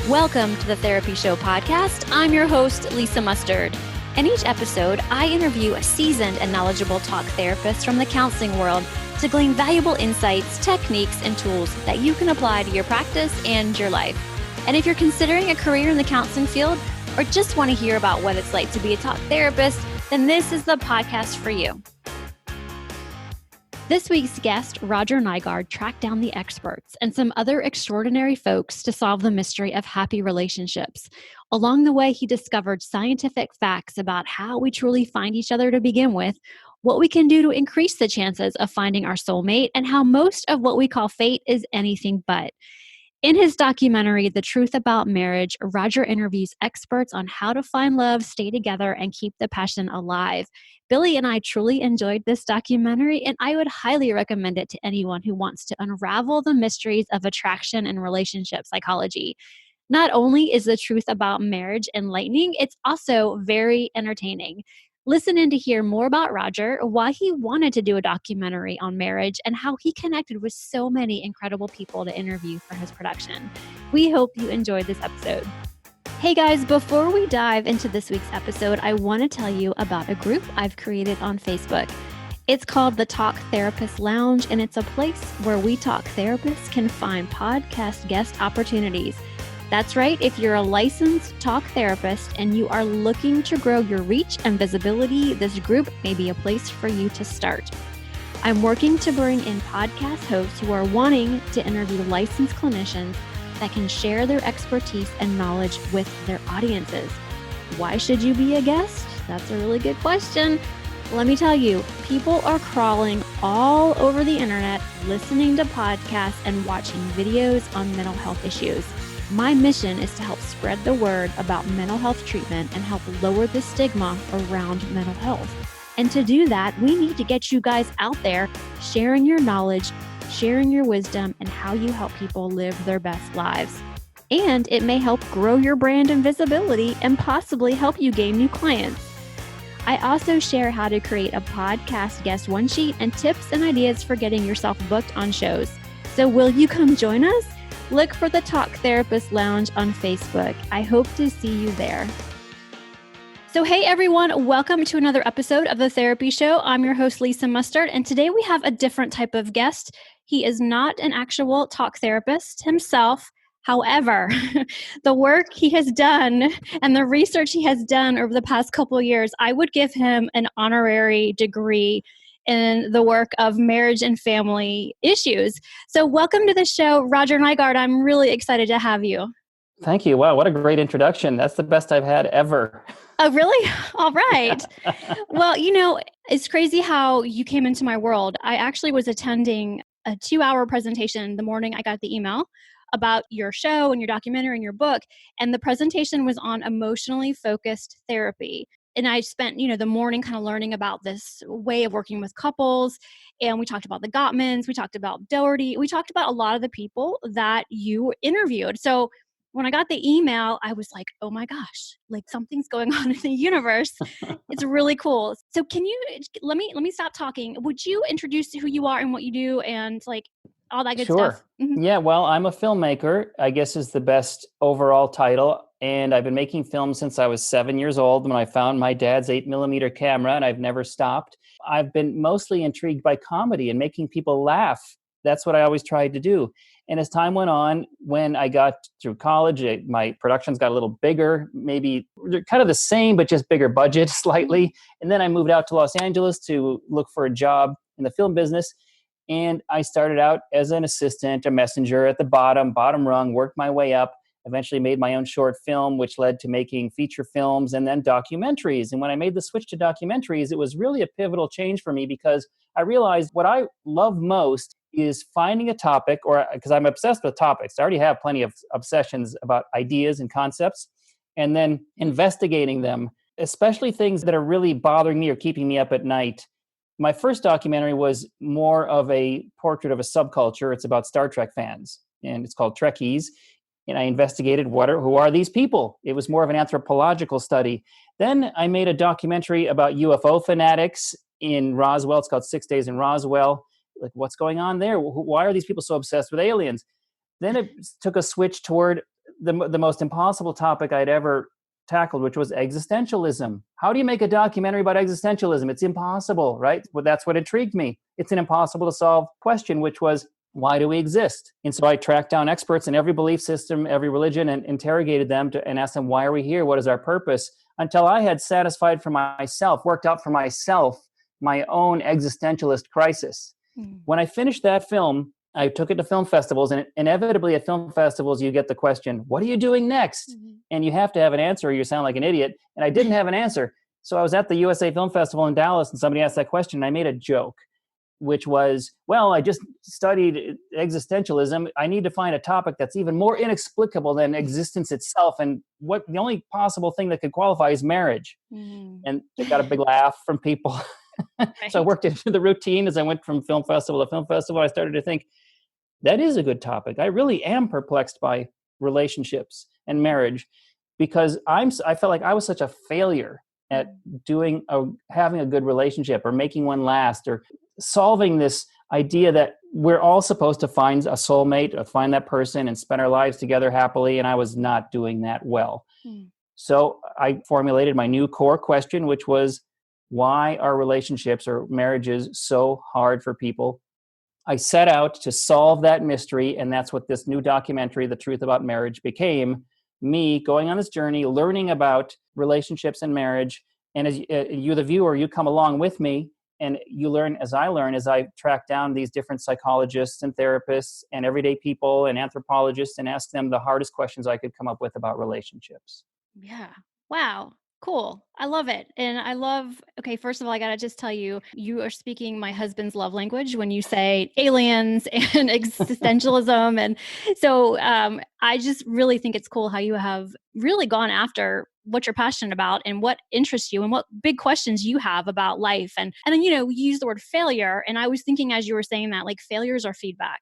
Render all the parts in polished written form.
Welcome to the Therapy Show podcast. I'm your host, Lisa Mustard. In each episode, I interview a seasoned and knowledgeable talk therapist from the counseling world to glean valuable insights, techniques, and tools that you can apply to your practice and your life. And if you're considering a career in the counseling field or just want to hear about what it's like to be a talk therapist, then this is the podcast for you. This week's guest, Roger Nygard, tracked down the experts and some other extraordinary folks to solve the mystery of happy relationships. Along the way, he discovered scientific facts about how we truly find each other to begin with, what we can do to increase the chances of finding our soulmate, and how most of what we call fate is anything but. In his documentary, The Truth About Marriage, Roger interviews experts on how to find love, stay together, and keep the passion alive. Billy and I truly enjoyed this documentary, and I would highly recommend it to anyone who wants to unravel the mysteries of attraction and relationship psychology. Not only is The Truth About Marriage enlightening, it's also very entertaining. Listen in to hear more about Roger, why he wanted to do a documentary on marriage, and how he connected with so many incredible people to interview for his production. We hope you enjoyed this episode. Hey guys, before we dive into this week's episode, I want to tell you about a group I've created on Facebook. It's called the Talk Therapist Lounge, and it's a place where we talk therapists can find podcast guest opportunities. That's right, if you're a licensed talk therapist and you are looking to grow your reach and visibility, this group may be a place for you to start. I'm working to bring in podcast hosts who are wanting to interview licensed clinicians that can share their expertise and knowledge with their audiences. Why should you be a guest? That's a really good question. Let me tell you, people are crawling all over the internet, listening to podcasts and watching videos on mental health issues. My mission is to help spread the word about mental health treatment and help lower the stigma around mental health. And to do that, we need to get you guys out there sharing your knowledge, sharing your wisdom, and how you help people live their best lives. And it may help grow your brand and visibility and possibly help you gain new clients. I also share how to create a podcast guest one sheet and tips and ideas for getting yourself booked on shows. So will you come join us? Look for the Talk Therapist Lounge on Facebook. I hope to see you there. So hey everyone, welcome to another episode of The Therapy Show. I'm your host, Lisa Mustard, and today we have a different type of guest. He is not an actual talk therapist himself. However, the work he has done and the research he has done over the past couple of years, I would give him an honorary degree in the work of marriage and family issues. So welcome to the show, Roger Nygard. I'm really excited to have you. Thank you. Wow, what a great introduction. That's the best I've had ever. Oh, really? All right. Well, it's crazy how you came into my world. I actually was attending a 2-hour presentation the morning I got the email about your show and your documentary and your book. And the presentation was on emotionally focused therapy. And I spent, the morning kind of learning about this way of working with couples. And we talked about the Gottmans. We talked about Doherty. We talked about a lot of the people that you interviewed. So when I got the email, I was like, oh my gosh, like something's going on in the universe. It's really cool. So can you, let me stop talking. Would you introduce who you are and what you do and like all that good stuff? Mm-hmm. Yeah, well, I'm a filmmaker, I guess is the best overall title. And I've been making films since I was 7 years old when I found my dad's 8mm camera, and I've never stopped. I've been mostly intrigued by comedy and making people laugh. That's what I always tried to do. And as time went on, when I got through college, my productions got a little bigger, maybe kind of the same, but just bigger budget slightly. And then I moved out to Los Angeles to look for a job in the film business. And I started out as an assistant, a messenger at the bottom rung, worked my way up, eventually made my own short film, which led to making feature films and then documentaries. And when I made the switch to documentaries, it was really a pivotal change for me because I realized what I love most is finding a topic, or because I'm obsessed with topics. I already have plenty of obsessions about ideas and concepts, and then investigating them, especially things that are really bothering me or keeping me up at night. My first documentary was more of a portrait of a subculture. It's about Star Trek fans, and it's called Trekkies. And I investigated who are these people? It was more of an anthropological study. Then I made a documentary about UFO fanatics in Roswell. It's called 6 Days in Roswell. Like, what's going on there? Why are these people so obsessed with aliens? Then it took a switch toward the most impossible topic I'd ever tackled, which was existentialism. How do you make a documentary about existentialism? It's impossible, right? Well, that's what intrigued me. It's an impossible to solve question, which was, why do we exist? And so I tracked down experts in every belief system, every religion, and interrogated them and asked them, why are we here? What is our purpose? Until I had satisfied for myself, worked out for myself, my own existentialist crisis. When I finished that film, I took it to film festivals, and inevitably at film festivals, you get the question, what are you doing next? And you have to have an answer or you sound like an idiot. And I didn't have an answer. So I was at the USA Film Festival in Dallas, and somebody asked that question, and I made a joke, which was, well, I just studied existentialism. I need to find a topic that's even more inexplicable than existence itself. And what the only possible thing that could qualify is marriage. And it got a big laugh from people. Right. So I worked into the routine as I went from film festival to film festival. I started to think, that is a good topic. I really am perplexed by relationships and marriage, because I felt like I was such a failure at having a good relationship or making one last, or solving this idea that we're all supposed to find a soulmate or find that person and spend our lives together happily. And I was not doing that well. So I formulated my new core question, which was, why are relationships or marriages so hard for people? I set out to solve that mystery, and that's what this new documentary, The Truth About Marriage, became. Me going on this journey, learning about relationships and marriage. And as you, the viewer, you come along with me, and you learn as I track down these different psychologists and therapists and everyday people and anthropologists and ask them the hardest questions I could come up with about relationships. Yeah. Wow. Cool. I love it. And I love, okay, first of all, I got to just tell you, you are speaking my husband's love language when you say aliens and existentialism. And so I just really think it's cool how you have really gone after what you're passionate about and what interests you and what big questions you have about life. And then, you use the word failure. And I was thinking as you were saying that, like, failures are feedback,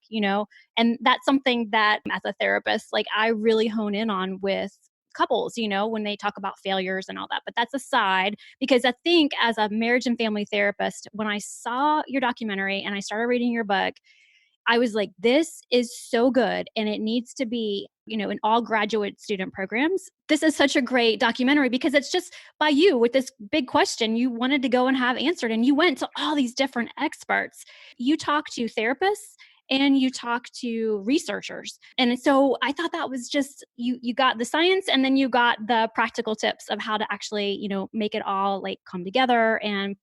and that's something that as a therapist, like, I really hone in on with couples, when they talk about failures and all that. But that's aside, because I think as a marriage and family therapist, when I saw your documentary and I started reading your book, I was like, this is so good. And it needs to be, in all graduate student programs. This is such a great documentary because it's just by you with this big question you wanted to go and have answered. And you went to all these different experts. You talked to therapists and you talk to researchers. And so I thought that was just, you got the science and then you got the practical tips of how to actually, make it all like come together and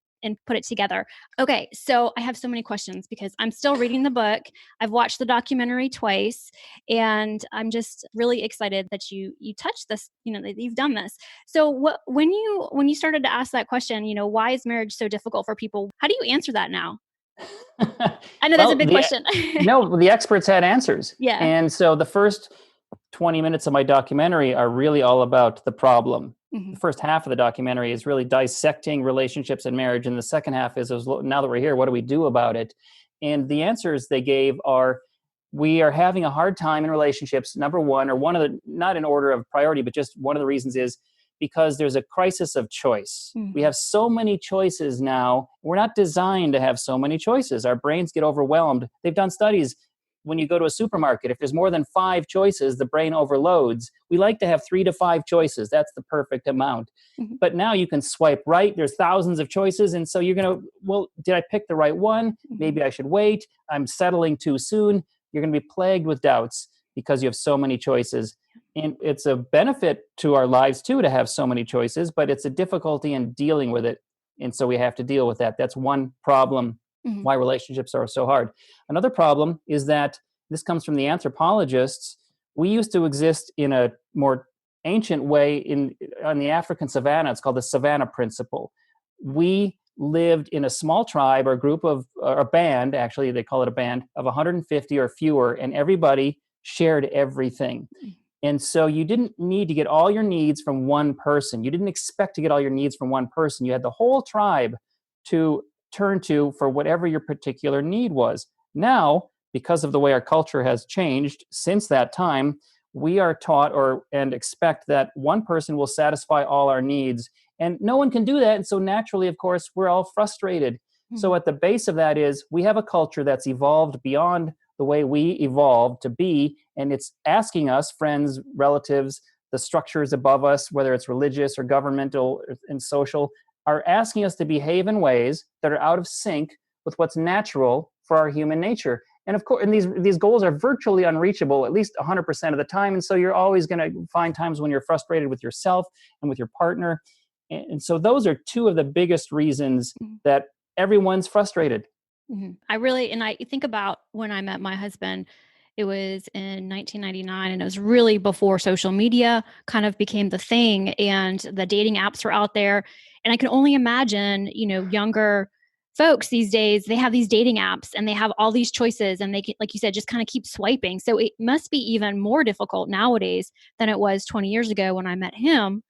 put it together. Okay. So I have so many questions because I'm still reading the book. I've watched the documentary twice, and I'm just really excited that you touched this, that you've done this. So when you started to ask that question, why is marriage so difficult for people? How do you answer that now? I know that's a big question. No, the experts had answers. Yeah. And so the first 20 minutes of my documentary are really all about the problem. The first half of the documentary is really dissecting relationships and marriage. And the second half is, now that we're here, what do we do about it? And the answers they gave are, we are having a hard time in relationships. Number one, or one of the, not in order of priority, but just one of the reasons is because there's a crisis of choice. We have so many choices now. We're not designed to have so many choices. Our brains get overwhelmed. They've done studies. When you go to a supermarket, if there's more than 5 choices, the brain overloads. We like to have 3 to 5 choices. That's the perfect amount. But now you can swipe right. There's thousands of choices. And so you're going to, well, did I pick the right one? Maybe I should wait. I'm settling too soon. You're going to be plagued with doubts because you have so many choices. And it's a benefit to our lives too to have so many choices, but it's a difficulty in dealing with it. And so we have to deal with that. That's one problem. Why relationships are so hard. Another problem is that this comes from the anthropologists. We used to exist in a more ancient way on the African savannah. It's called the savannah principle. We lived in a small tribe or group of, or a band, actually they call it a band, of 150 or fewer, and everybody shared everything. And so you didn't need to get all your needs from one person. You didn't expect to get all your needs from one person. You had the whole tribe to turn to for whatever your particular need was. Now, because of the way our culture has changed since that time, we are taught and expect that one person will satisfy all our needs. And no one can do that. And so naturally, of course, we're all frustrated. So at the base of that is we have a culture that's evolved beyond the way we evolved to be. And it's asking us, friends, relatives, the structures above us, whether it's religious or governmental and social, are asking us to behave in ways that are out of sync with what's natural for our human nature. And of course, and these goals are virtually unreachable at least 100% of the time. And so you're always going to find times when you're frustrated with yourself and with your partner. And so those are two of the biggest reasons that everyone's frustrated. And I think about when I met my husband, it was in 1999, and it was really before social media kind of became the thing and the dating apps were out there. And I can only imagine, younger folks these days, they have these dating apps and they have all these choices and they can, like you said, just kind of keep swiping. So it must be even more difficult nowadays than it was 20 years ago when I met him.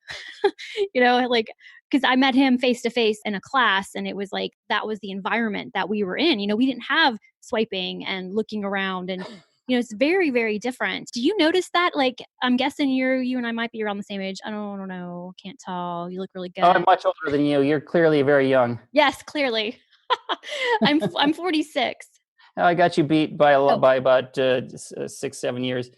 Because I met him face to face in a class, and it was like that was the environment that we were in. We didn't have swiping and looking around, and it's very, very different. Do you notice that? Like, I'm guessing you and I might be around the same age. I don't know, can't tell. You look really good. Oh, I'm much older than you. You're clearly very young. Yes, clearly. I'm 46. I got you beat by by about 6-7 years.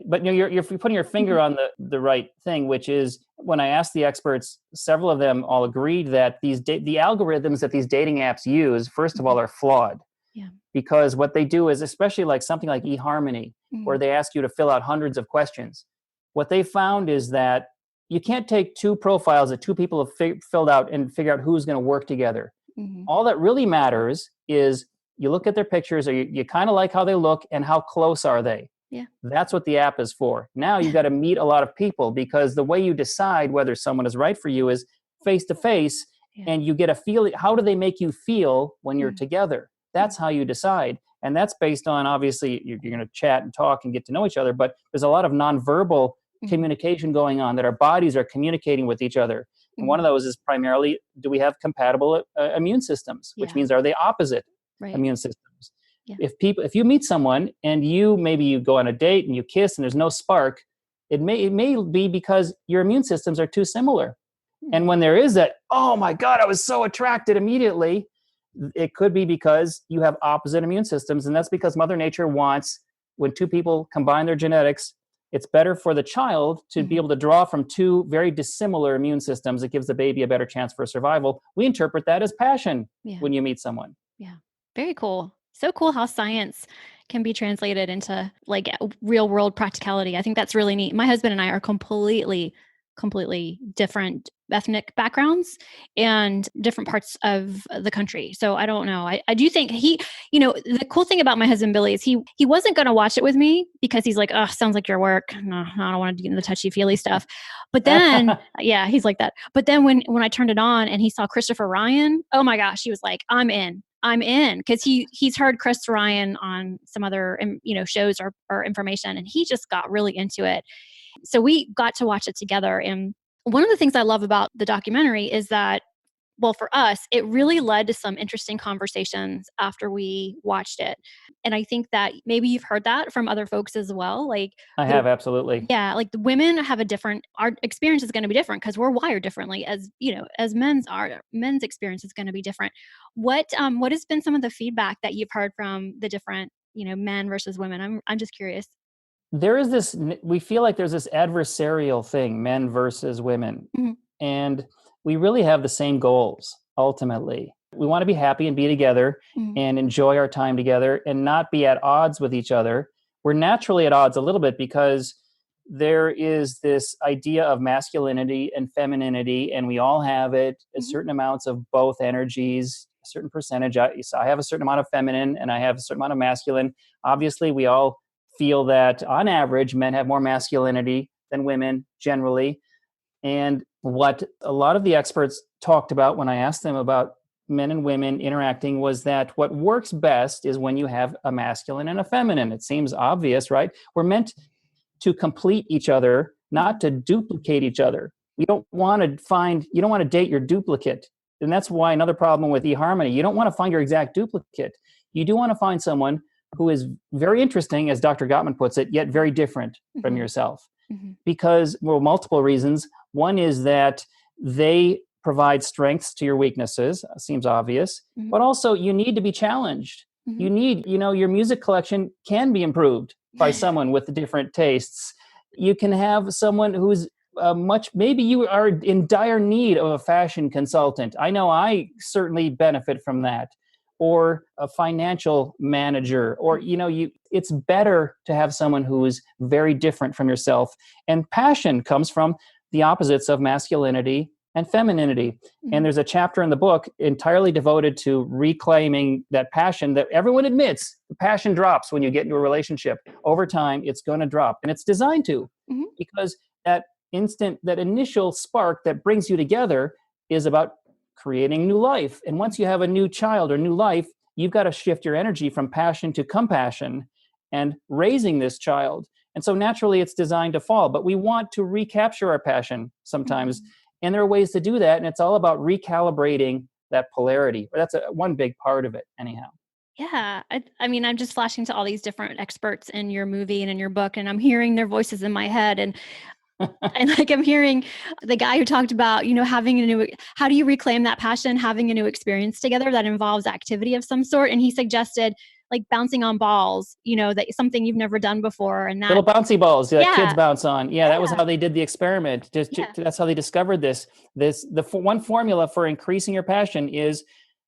But you're putting your finger on the right thing, which is when I asked the experts, several of them all agreed that the algorithms that these dating apps use, first of all, are flawed. Yeah. Because what they do is, especially like something like eHarmony, where they ask you to fill out hundreds of questions. What they found is that you can't take two profiles that two people have filled out and figure out who's going to work together. All that really matters is you look at their pictures, or you kind of like how they look and how close are they. Yeah. That's what the app is for. Now you got to meet a lot of people, because the way you decide whether someone is right for you is face to face, and you get a feeling. How do they make you feel when you're together? That's how you decide. And that's based on, obviously, you're going to chat and talk and get to know each other, but there's a lot of nonverbal communication going on, that our bodies are communicating with each other. And one of those is primarily, do we have compatible immune systems, which means are they opposite immune systems? Yeah. If you meet someone and maybe you go on a date and you kiss and there's no spark, it may be because your immune systems are too similar. And when there is that, oh my God, I was so attracted immediately, it could be because you have opposite immune systems. And that's because Mother Nature wants, when two people combine their genetics, it's better for the child to be able to draw from two very dissimilar immune systems. It gives the baby a better chance for survival. We interpret that as passion when you meet someone. Yeah. Very cool. So cool how science can be translated into like real world practicality. I think that's really neat. My husband and I are completely different ethnic backgrounds and different parts of the country. So I don't know. I do think the cool thing about my husband, Billy, is he wasn't going to watch it with me because he's like, oh, sounds like your work. No, I don't want to get into the touchy feely stuff. But then, yeah, he's like that. But then when I turned it on and he saw Christopher Ryan, oh my gosh, he was like, I'm in. Because he's heard Chris Ryan on some other shows or information, and he just got really into it. So we got to watch it together. And one of the things I love about the documentary is that, well, for us, it really led to some interesting conversations after we watched it. And I think that maybe you've heard that from other folks as well. Like I have, absolutely. Yeah. Like the women have our experience is going to be different because we're wired differently as men's are. Men's experience is going to be different. What has been some of the feedback that you've heard from the different, men versus women? I'm just curious. We feel like there's this adversarial thing, men versus women. And we really have the same goals, ultimately. We want to be happy and be together and enjoy our time together and not be at odds with each other. We're naturally at odds a little bit because there is this idea of masculinity and femininity, and we all have it, certain amounts of both energies, a certain percentage. I have a certain amount of feminine and I have a certain amount of masculine. Obviously, we all feel that on average, men have more masculinity than women generally. And what a lot of the experts talked about when I asked them about men and women interacting was that what works best is when you have a masculine and a feminine. It seems obvious, right? We're meant to complete each other, not to duplicate each other. You don't want to date your duplicate. And that's why another problem with eHarmony, you don't want to find your exact duplicate. You do want to find someone who is very interesting, as Dr. Gottman puts it, yet very different from yourself. Because, well, multiple reasons. One is that they provide strengths to your weaknesses, seems obvious, but also you need to be challenged. Mhm. You need, your music collection can be improved by someone with different tastes. You can have someone who's maybe you are in dire need of a fashion consultant. I know I certainly benefit from that. Or a financial manager, or, it's better to have someone who is very different from yourself. And passion comes from the opposites of masculinity and femininity. Mhm. And there's a chapter in the book entirely devoted to reclaiming that passion that everyone admits the passion drops when you get into a relationship. Over time, it's going to drop. And it's designed to, Mhm. because that initial spark that brings you together is about creating new life. And once you have a new child or new life, you've got to shift your energy from passion to compassion and raising this child. And so naturally it's designed to fall, but we want to recapture our passion sometimes. And there are ways to do that. And it's all about recalibrating that polarity. That's one big part of it anyhow. Yeah. I mean, I'm just flashing to all these different experts in your movie and in your book, and I'm hearing their voices in my head. And like I'm hearing the guy who talked about, how do you reclaim that passion, having a new experience together that involves activity of some sort. And he suggested like bouncing on balls, that something you've never done before. And Little that, bouncy balls that kids yeah, bounce on. Yeah, that was yeah, how they did the experiment. yeah. That's how they discovered this. One formula for increasing your passion is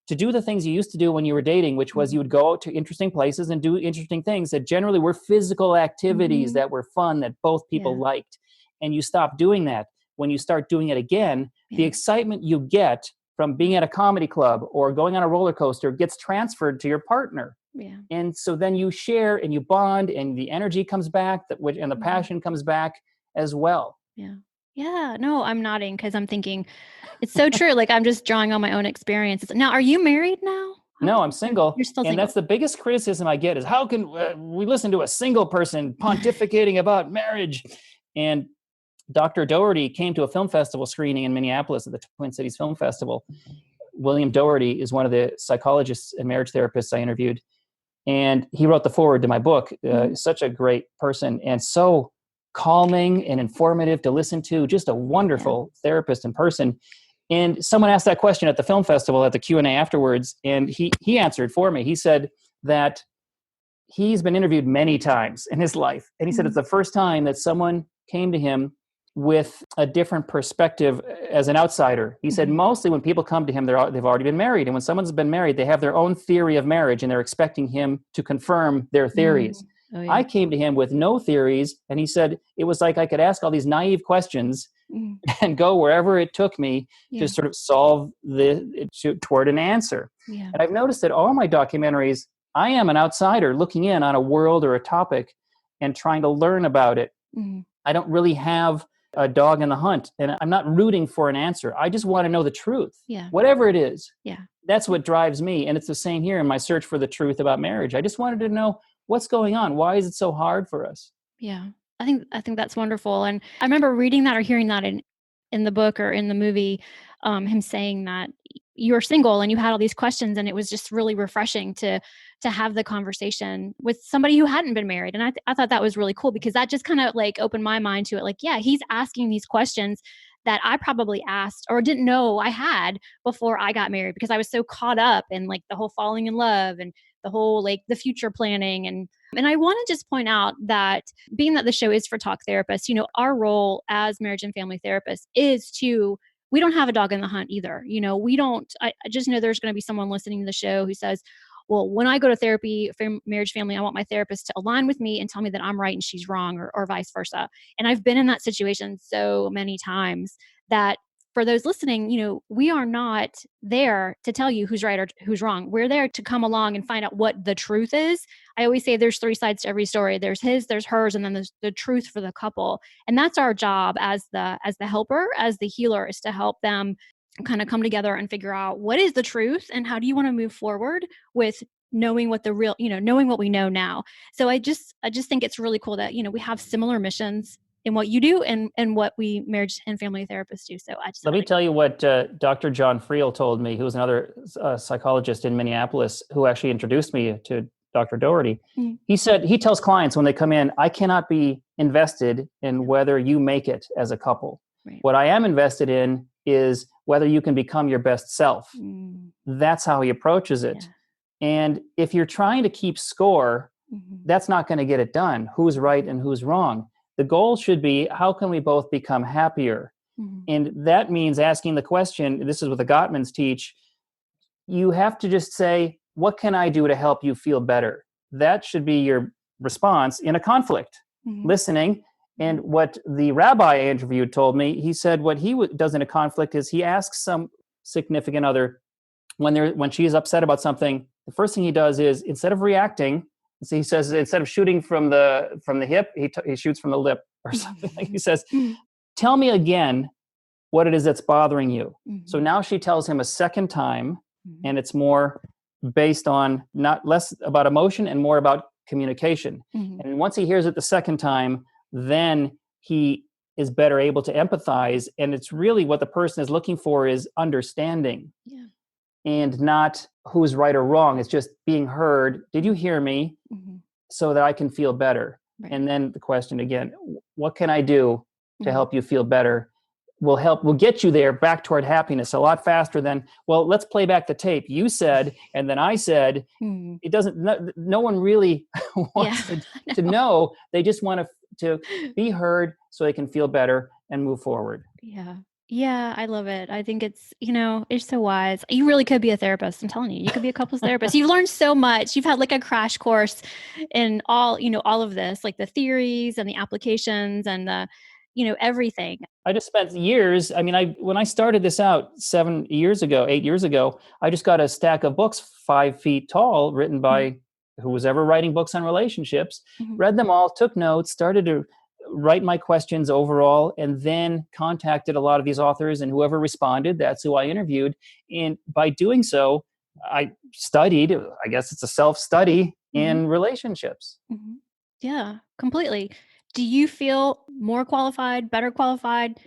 to do the things you used to do when you were dating, which was you would go to interesting places and do interesting things that generally were physical activities that were fun, that both people liked. And you stop doing that. When you start doing it again, the excitement you get from being at a comedy club or going on a roller coaster gets transferred to your partner. Yeah. And so then you share and you bond, and the energy comes back, and the passion comes back as well. Yeah. Yeah. No, I'm nodding because I'm thinking it's so true. Like I'm just drawing on my own experiences. Now, are you married now? No, I'm single. You're still And single. that's the biggest criticism I get is how can we listen to a single person pontificating about marriage? And Dr. Doherty came to a film festival screening in Minneapolis at the Twin Cities Film Festival. William Doherty is one of the psychologists and marriage therapists I interviewed. And he wrote the foreword to my book. Such a great person and so calming and informative to listen to. Just a wonderful therapist in person. And someone asked that question at the film festival at the Q&A afterwards, and he answered for me. He said that he's been interviewed many times in his life, and he said it's the first time that someone came to him with a different perspective as an outsider. He said mostly when people come to him, they've already been married. And when someone's been married, they have their own theory of marriage and they're expecting him to confirm their theories. Oh, yeah. I came to him with no theories. And he said, it was like I could ask all these naive questions and go wherever it took me to sort of solve toward an answer. Yeah. And I've noticed that all my documentaries, I am an outsider looking in on a world or a topic and trying to learn about it. I don't really have a dog in the hunt, and I'm not rooting for an answer. I just want to know the truth, whatever it is. Yeah. That's what drives me. And it's the same here in my search for the truth about marriage. I just wanted to know what's going on. Why is it so hard for us? Yeah. I think that's wonderful. And I remember reading that or hearing that in the book or in the movie, him saying that you were single and you had all these questions, and it was just really refreshing to have the conversation with somebody who hadn't been married. And I thought that was really cool because that just kind of like opened my mind to it. Like, yeah, he's asking these questions that I probably asked or didn't know I had before I got married because I was so caught up in like the whole falling in love and the whole like the future planning. And I want to just point out that being that the show is for talk therapists, our role as marriage and family therapists is we don't have a dog in the hunt either. I just know there's going to be someone listening to the show who says, well, when I go to therapy, marriage, family, I want my therapist to align with me and tell me that I'm right and she's wrong or vice versa. And I've been in that situation so many times that for those listening, we are not there to tell you who's right or who's wrong. We're there to come along and find out what the truth is. I always say there's three sides to every story. There's his, there's hers, and then there's the truth for the couple. And that's our job as the helper, as the healer, is to help them kind of come together and figure out what is the truth and how do you want to move forward with knowing what the real, knowing what we know now. So I just think it's really cool that, we have similar missions in what you do and what we marriage and family therapists do. So Let me tell you what Dr. John Friel told me, who was another psychologist in Minneapolis who actually introduced me to Dr. Doherty. He said, he tells clients when they come in, I cannot be invested in whether you make it as a couple. Right. What I am invested in is whether you can become your best self. That's how he approaches it. And if you're trying to keep score, that's not going to get it done. Who's right and who's wrong? The goal should be, how can we both become happier? And that means asking the question, this is what the Gottmans teach, you have to just say, what can I do to help you feel better? That should be your response in a conflict, listening. And what the rabbi I interviewed told me, he said what he does in a conflict is he asks some significant other, when she is upset about something, the first thing he does is, instead of reacting, so he says, instead of shooting from the hip, he shoots from the lip or something. He says, tell me again what it is that's bothering you. So now she tells him a second time, and it's more based on not less about emotion and more about communication. And once he hears it the second time, then he is better able to empathize. And it's really what the person is looking for is understanding. And not who's right or wrong. It's just being heard. Did you hear me? So that I can feel better. And then the question again, what can I do to help you feel better? Will get you there back toward happiness a lot faster than, well, let's play back the tape. You said, and then I said. It doesn't, no one really wants to know. They just want to be heard so they can feel better and move forward. Yeah, I love it. I think it's, it's so wise. You really could be a therapist. I'm telling you, you could be a couples therapist. You've learned so much. You've had like a crash course in all of this, like the theories and the applications and the, everything. I just spent years. I mean, when I started this out 8 years ago, I just got a stack of books 5 feet tall, written by who was ever writing books on relationships, read them all, took notes, started to write my questions overall, and then contacted a lot of these authors, and whoever responded, that's who I interviewed. And by doing so, I studied, I guess it's a self-study in relationships. Yeah, completely. Do you feel more qualified, better qualified?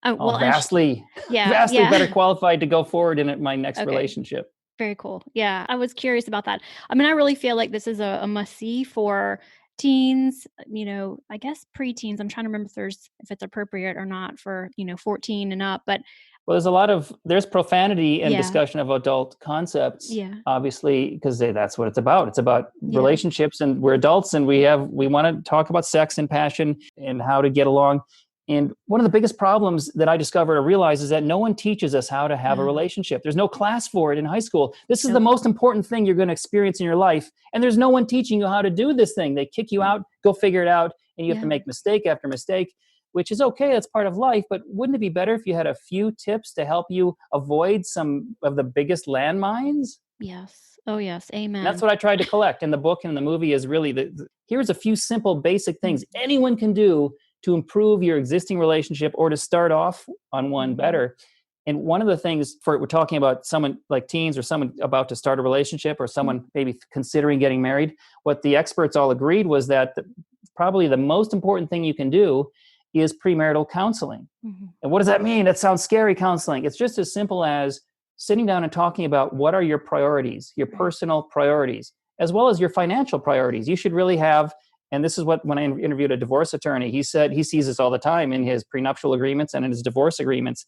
Vastly better qualified to go forward in my next relationship. Very cool. Yeah, I was curious about that. I mean, I really feel like this is a must-see for teens, I guess preteens. I'm trying to remember if it's appropriate or not for, 14 and up, but there's profanity and discussion of adult concepts, obviously, because that's what it's about. It's about relationships, and we're adults, and we want to talk about sex and passion and how to get along. And one of the biggest problems that I discovered or realized is that no one teaches us how to have a relationship. There's no class for it in high school. This is the most important thing you're going to experience in your life. And there's no one teaching you how to do this thing. They kick you out, go figure it out, and you have to make mistake after mistake, which is okay. That's part of life. But wouldn't it be better if you had a few tips to help you avoid some of the biggest landmines? Yes. Oh, yes. Amen. And that's what I tried to collect in the book and in the movie is really here's a few simple basic things anyone can do to improve your existing relationship or to start off on one better. And one of the things we're talking about someone like teens or someone about to start a relationship or someone maybe considering getting married, what the experts all agreed was that probably the most important thing you can do is premarital counseling. And what does that mean? That sounds scary, counseling. It's just as simple as sitting down and talking about what are your priorities, your personal priorities, as well as your financial priorities. You should really have, and this is when I interviewed a divorce attorney, he said he sees this all the time in his prenuptial agreements and in his divorce agreements,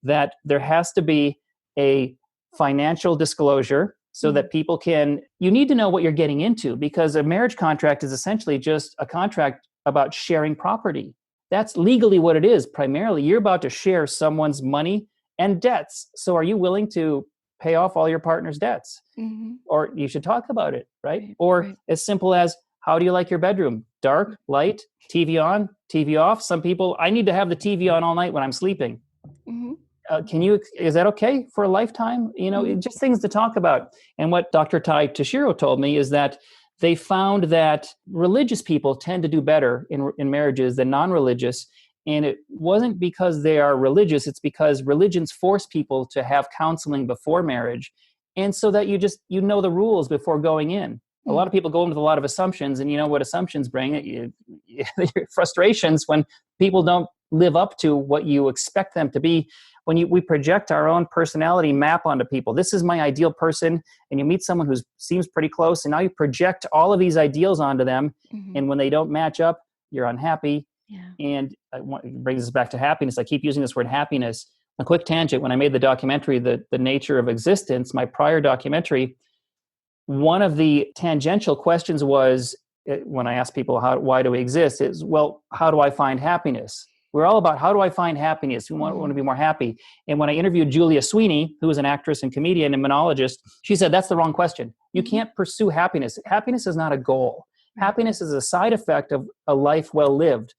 that there has to be a financial disclosure so that people you need to know what you're getting into, because a marriage contract is essentially just a contract about sharing property. That's legally what it is. Primarily, you're about to share someone's money and debts. So are you willing to pay off all your partner's debts? Or you should talk about it, right? Or as simple as, how do you like your bedroom? Dark, light, TV on, TV off? Some people, I need to have the TV on all night when I'm sleeping. Is that okay for a lifetime? Just things to talk about. And what Dr. Tai Tashiro told me is that they found that religious people tend to do better in marriages than non-religious. And it wasn't because they are religious, it's because religions force people to have counseling before marriage. And so that you know the rules before going in. A lot of people go in with a lot of assumptions, and you know what assumptions bring. Frustrations when people don't live up to what you expect them to be. When we project our own personality map onto people. This is my ideal person, and you meet someone who seems pretty close, and now you project all of these ideals onto them, and when they don't match up, you're unhappy. And it brings us back to happiness. I keep using this word happiness. A quick tangent, when I made the documentary, The Nature of Existence, my prior documentary, one of the tangential questions was, when I asked people, why do we exist, is, well, how do I find happiness? We're all about, how do I find happiness? We want to be more happy. And when I interviewed Julia Sweeney, who is an actress and comedian and monologist, she said, that's the wrong question. You can't pursue happiness. Happiness is not a goal. Happiness is a side effect of a life well lived.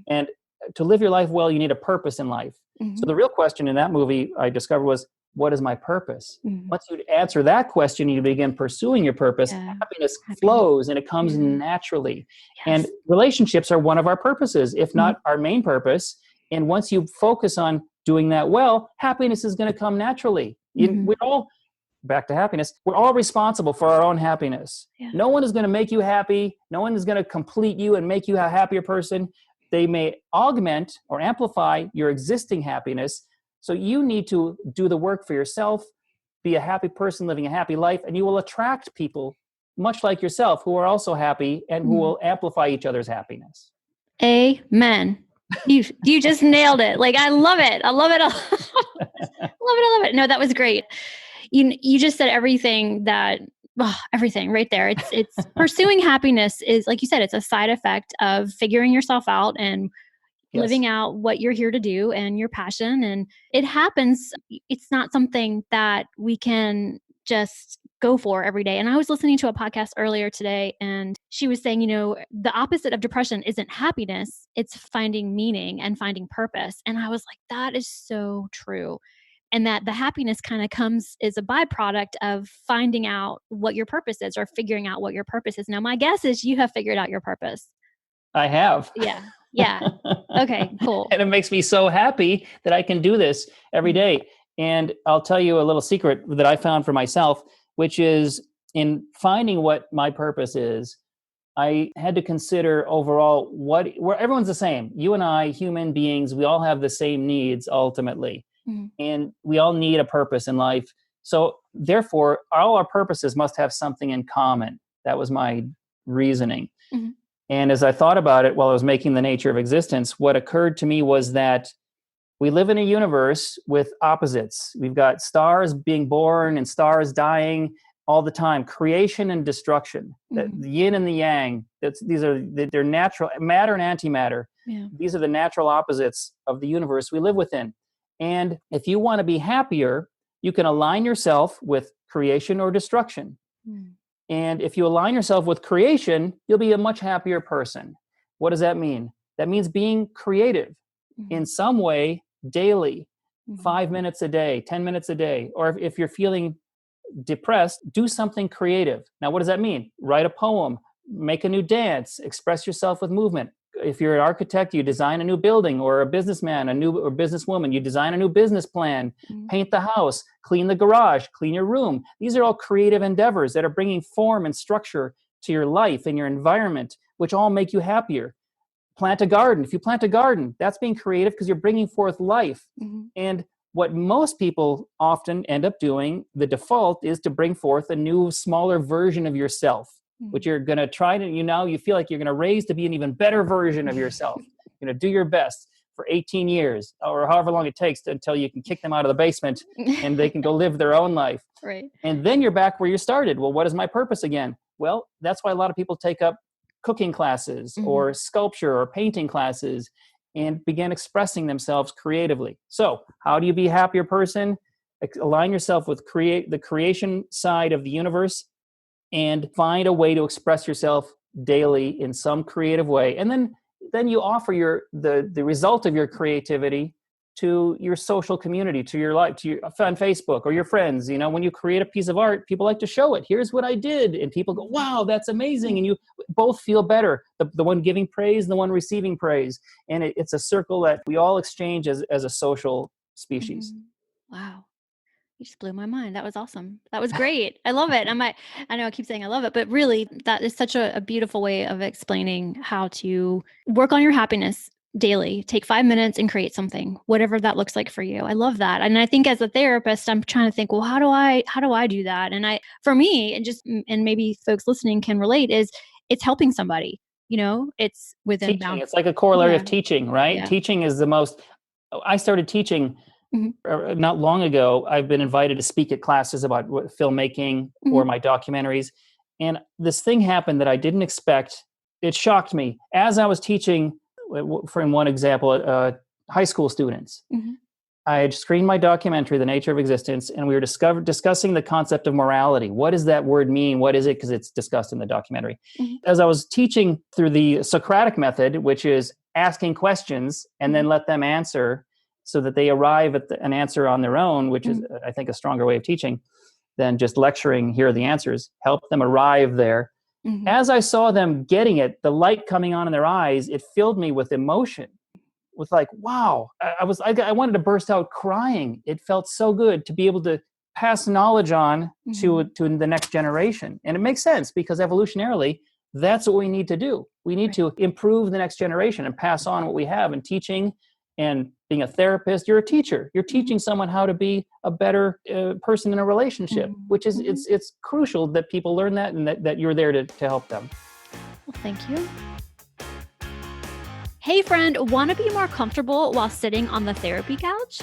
And to live your life well, you need a purpose in life. So the real question in that movie I discovered was, what is my purpose? Once you answer that question, you begin pursuing your purpose. Happiness flows and it comes naturally. And relationships are one of our purposes, if not our main purpose. And once you focus on doing that well, happiness is going to come naturally. We're all, back to happiness, we're all responsible for our own happiness. No one is going to make you happy. No one is going to complete you and make you a happier person. They may augment or amplify your existing happiness. So you need to do the work for yourself, be a happy person living a happy life, and you will attract people much like yourself who are also happy and who will amplify each other's happiness. Amen. You just nailed it. Like, I love it. I love it. I love it. No, that was great. You just said everything everything right there. It's pursuing happiness is, like you said, it's a side effect of figuring yourself out and living out what you're here to do and your passion. And it happens. It's not something that we can just go for every day. And I was listening to a podcast earlier today, and she was saying, the opposite of depression isn't happiness. It's finding meaning and finding purpose. And I was like, that is so true. And that the happiness kind of comes as a byproduct of finding out what your purpose is, or figuring out what your purpose is. Now, my guess is you have figured out your purpose. I have. Yeah. Okay, cool. And it makes me so happy that I can do this every day. And I'll tell you a little secret that I found for myself, which is, in finding what my purpose is, I had to consider overall where everyone's the same. You and I, human beings, we all have the same needs ultimately. And we all need a purpose in life. So therefore, all our purposes must have something in common. That was my reasoning. And as I thought about it while I was making The Nature of Existence, what occurred to me was that we live in a universe with opposites. We've got stars being born and stars dying all the time. Creation and destruction, the yin and the yang. They're natural, matter and antimatter. These are the natural opposites of the universe we live within. And if you want to be happier, you can align yourself with creation or destruction. And if you align yourself with creation, you'll be a much happier person. What does that mean? That means being creative in some way daily, 5 minutes a day, 10 minutes a day. Or if you're feeling depressed, do something creative. Now, what does that mean? Write a poem, make a new dance, express yourself with movement. If you're an architect, you design a new building, or a businessman, or businesswoman, you design a new business plan, paint the house, clean the garage, clean your room. These are all creative endeavors that are bringing form and structure to your life and your environment, which all make you happier. Plant a garden. If you plant a garden, that's being creative because you're bringing forth life. And what most people often end up doing, the default, is to bring forth a new, smaller version of yourself, which you're going to try to, you feel like you're going to raise to be an even better version of yourself. You're going to do your best for 18 years or however long it takes until you can kick them out of the basement and they can go live their own life. Right. And then you're back where you started. Well, what is my purpose again? Well, that's why a lot of people take up cooking classes or sculpture or painting classes and begin expressing themselves creatively. So how do you be a happier person? Align yourself with the creation side of the universe, and find a way to express yourself daily in some creative way. And then you offer the result of your creativity to your social community, to your life, on Facebook or your friends. When you create a piece of art, people like to show it. Here's what I did. And people go, wow, that's amazing. And you both feel better. The one giving praise and the one receiving praise. And it's a circle that we all exchange as a social species. Wow. You just blew my mind. That was awesome. That was great. I love it. I know I keep saying I love it, but really that is such a beautiful way of explaining how to work on your happiness daily. Take 5 minutes and create something, whatever that looks like for you. I love that. And I think as a therapist, I'm trying to think, well, how do I do that? And for me, and maybe folks listening can relate, is it's helping somebody, it's within teaching. It's like a corollary of teaching, right? Yeah. Teaching is I started teaching Not long ago, I've been invited to speak at classes about filmmaking or my documentaries. And this thing happened that I didn't expect. It shocked me. As I was teaching, for in one example, high school students, I had screened my documentary, The Nature of Existence, and we were discussing the concept of morality. What does that word mean? What is it? Because it's discussed in the documentary. As I was teaching through the Socratic method, which is asking questions and then let them answer so that they arrive at an answer on their own, which is, I think, a stronger way of teaching than just lecturing, here are the answers, help them arrive there. As I saw them getting it, the light coming on in their eyes, it filled me with emotion. With like, wow, I wanted to burst out crying. It felt so good to be able to pass knowledge on to the next generation. And it makes sense because evolutionarily, that's what we need to do. We need to improve the next generation and pass on what we have. And teaching and being a therapist, you're a teacher. You're teaching someone how to be a better person in a relationship, which is, it's crucial that people learn that and that you're there to help them. Well, thank you. Hey friend, want to be more comfortable while sitting on the therapy couch?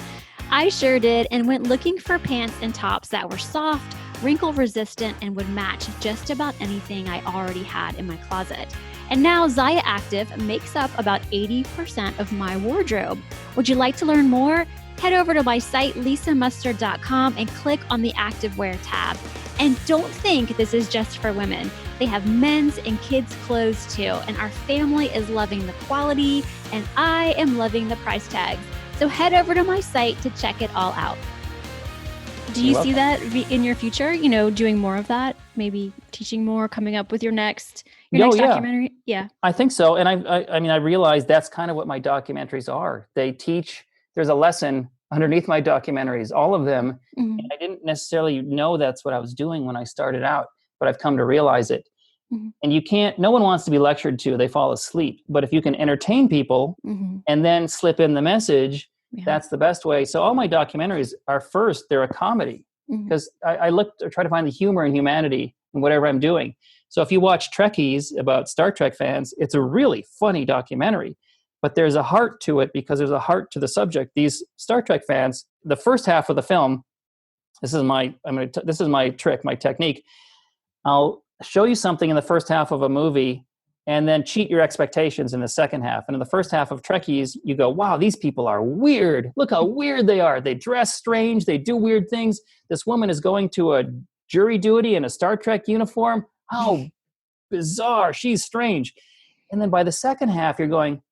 I sure did, and went looking for pants and tops that were soft, wrinkle resistant, and would match just about anything I already had in my closet. And now Zaya Active makes up about 80% of my wardrobe. Would you like to learn more? Head over to my site, lisamustard.com, and click on the Activewear tab. And don't think this is just for women. They have men's and kids' clothes too, and our family is loving the quality, and I am loving the price tags. So head over to my site to check it all out. Do you see that in your future, doing more of that? Maybe teaching more, coming up with your next documentary? Yeah. I think so. And I realize that's kind of what my documentaries are. They teach, there's a lesson underneath my documentaries, all of them. And I didn't necessarily know that's what I was doing when I started out, but I've come to realize it. And no one wants to be lectured to, they fall asleep. But if you can entertain people and then slip in the message, that's the best way. So all my documentaries are first, they're a comedy because I try to find the humor and humanity in whatever I'm doing. So if you watch Trekkies about Star Trek fans, it's a really funny documentary, but there's a heart to it because there's a heart to the subject. These Star Trek fans, the first half of the film, this is my trick, my technique. I'll show you something in the first half of a movie and then cheat your expectations in the second half. And in the first half of Trekkies, you go, wow, these people are weird. Look how weird they are. They dress strange. They do weird things. This woman is going to a jury duty in a Star Trek uniform. How bizarre. She's strange. And then by the second half, you're going,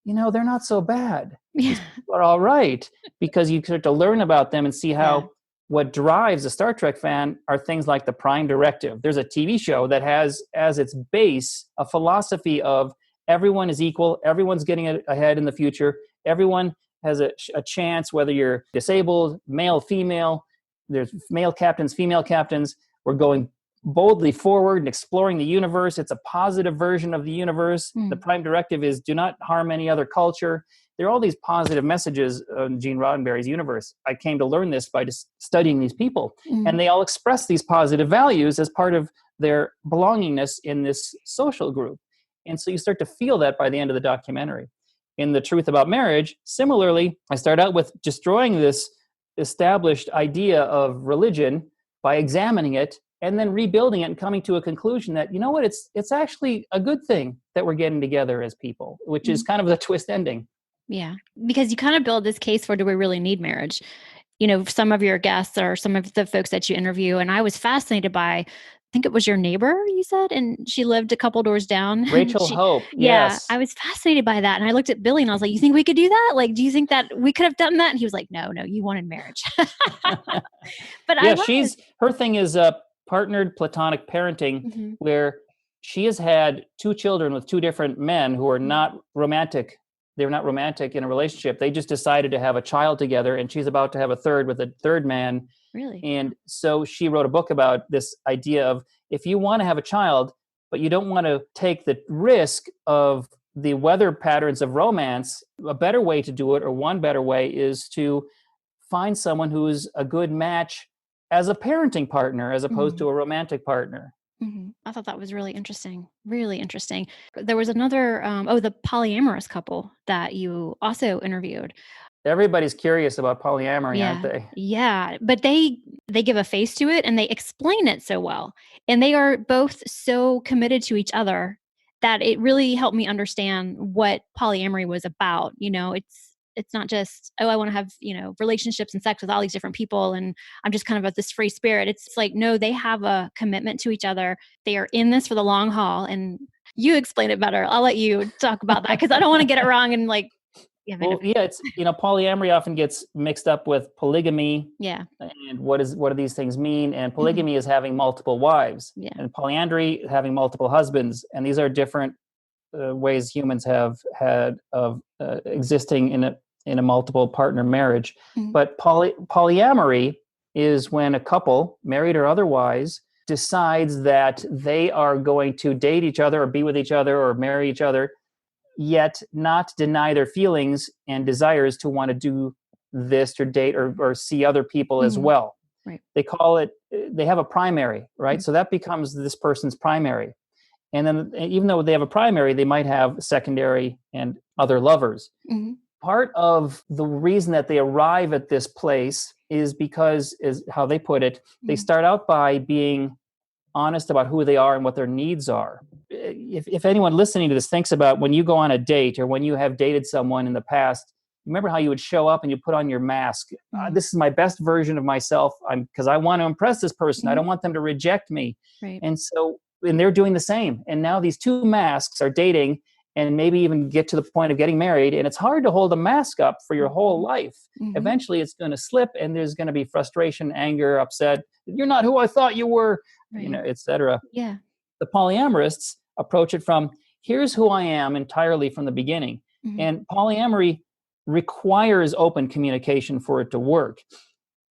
they're not so bad. These people are all right. Because you start to learn about them and see how what drives a Star Trek fan are things like the Prime Directive. There's a TV show that has as its base a philosophy of everyone is equal, everyone's getting ahead in the future, everyone has a chance, whether you're disabled, male, female, there's male captains, female captains. We're going boldly forward and exploring the universe. It's a positive version of the universe. The Prime Directive is do not harm any other culture. There are all these positive messages in Gene Roddenberry's universe. I came to learn this by just studying these people. And they all express these positive values as part of their belongingness in this social group. And so you start to feel that by the end of the documentary. In The Truth About Marriage, similarly, I start out with destroying this established idea of religion by examining it and then rebuilding it and coming to a conclusion that, it's actually a good thing that we're getting together as people, which is kind of the twist ending. Yeah, because you kind of build this case for, do we really need marriage? Some of your guests or some of the folks that you interview, and I was fascinated by, I think it was your neighbor, you said, and she lived a couple doors down. Rachel Hope, yes. Yeah, I was fascinated by that. And I looked at Billy and I was like, you think we could do that? Like, do you think that we could have done that? And he was like, no, you wanted marriage. But yeah, her thing is partnered platonic parenting, where she has had 2 children with 2 different men who are not romantic. They're not romantic in a relationship. They just decided to have a child together, and she's about to have a third with a third man. Really? And so she wrote a book about this idea of, if you want to have a child, but you don't want to take the risk of the weather patterns of romance, a better way to do it, or one better way, is to find someone who is a good match as a parenting partner as opposed to a romantic partner. I thought that was really interesting. Really interesting. There was another, the polyamorous couple that you also interviewed. Everybody's curious about polyamory, aren't Yeah. they? Yeah. But they give a face to it and they explain it so well. And they are both so committed to each other that it really helped me understand what polyamory was about. It's not just, oh, I want to have, relationships and sex with all these different people and I'm just kind of this free spirit. It's like, no, they have a commitment to each other. They are in this for the long haul. And you explain it better. I'll let you talk about that because I don't want to get it wrong and like, yeah, Well, yeah, it's polyamory often gets mixed up with polygamy, yeah. and what do these things mean? And Mhm. polygamy is having multiple wives, Yeah. and polyandry having multiple husbands, and these are different ways humans have had of existing in a multiple partner marriage. Mhm. But polyamory is when a couple, married or otherwise, decides that they are going to date each other or be with each other or marry each other, yet not deny their feelings and desires to want to do this or date or see other people as Mhm. well. Right. They have a primary, right? Mhm. So that becomes this person's primary. And then even though they have a primary, they might have secondary and other lovers. Mhm. Part of the reason that they arrive at this place is because, is how they put it, they Mhm. start out by being honest about who they are and what their needs are. If anyone listening to this thinks about when you go on a date or when you have dated someone in the past, remember how you would show up and you put on your mask. Mhm. This is my best version of myself. Because I want to impress this person. I Mhm. don't want them to reject me. Right. And they're doing the same. And now these two masks are dating and maybe even get to the point of getting married. And it's hard to hold a mask up for your whole life. Mhm. Eventually it's going to slip and there's going to be frustration, anger, upset. You're not who I thought you were, Right. etc. Yeah. The polyamorists approach it from, here's who I am entirely from the beginning. Mhm. And polyamory requires open communication for it to work.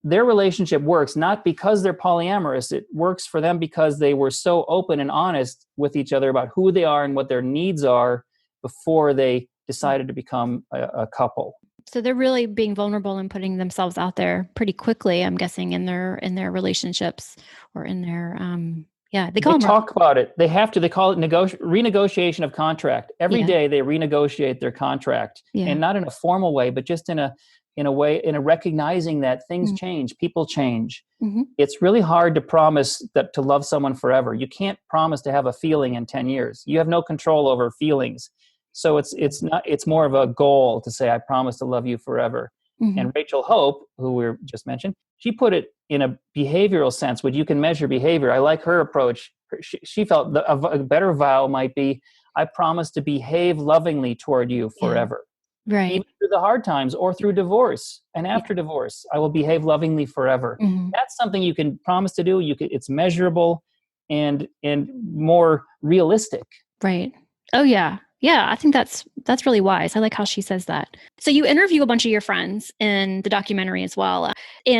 Their relationship works not because they're polyamorous. It works for them because they were so open and honest with each other about who they are and what their needs are before they decided to become a couple. So they're really being vulnerable and putting themselves out there pretty quickly, I'm guessing, in their relationships or in their they call They them talk about it. They have to. They call it renegotiation of contract. Every yeah. day they renegotiate their contract, Yeah. and not in a formal way, but just in a way, in a recognizing that things Mhm. change, people change. Mhm. It's really hard to promise that to love someone forever. You can't promise to have a feeling in 10 years. You have no control over feelings. So it's more of a goal to say, I promise to love you forever. Mhm. And Rachel Hope, who we just mentioned, she put it in a behavioral sense, where you can measure behavior. I like her approach. She felt a better vow might be, I promise to behave lovingly toward you Yeah. forever. Right. Even through the hard times or through divorce. And Yeah. after divorce, I will behave lovingly forever. Mhm. That's something you can promise to do. It's measurable and more realistic. Right. Oh yeah. Yeah, I think that's really wise. I like how she says that. So you interview a bunch of your friends in the documentary as well. And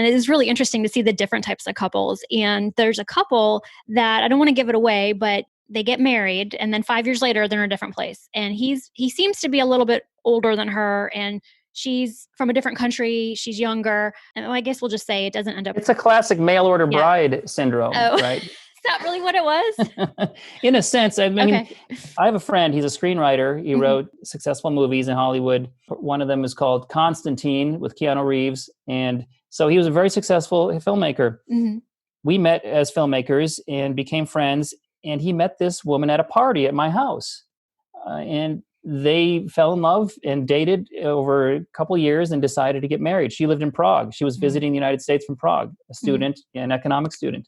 it is really interesting to see the different types of couples. And there's a couple that I don't want to give it away, but they get married and then 5 years later they're in a different place. And he seems to be a little bit older than her and she's from a different country, she's younger. And I guess we'll just say it doesn't end up. It's a classic mail order Yeah. bride syndrome, Oh. right? Is that really what it was? In a sense, I mean, Okay. I have a friend, he's a screenwriter. He Mhm. wrote successful movies in Hollywood. One of them is called Constantine with Keanu Reeves. And so he was a very successful filmmaker. Mhm. We met as filmmakers and became friends. And he met this woman at a party at my house. And they fell in love and dated over a couple years and decided to get married. She lived in Prague. She was Mhm. visiting the United States from Prague, a Mhm. student, an economics student.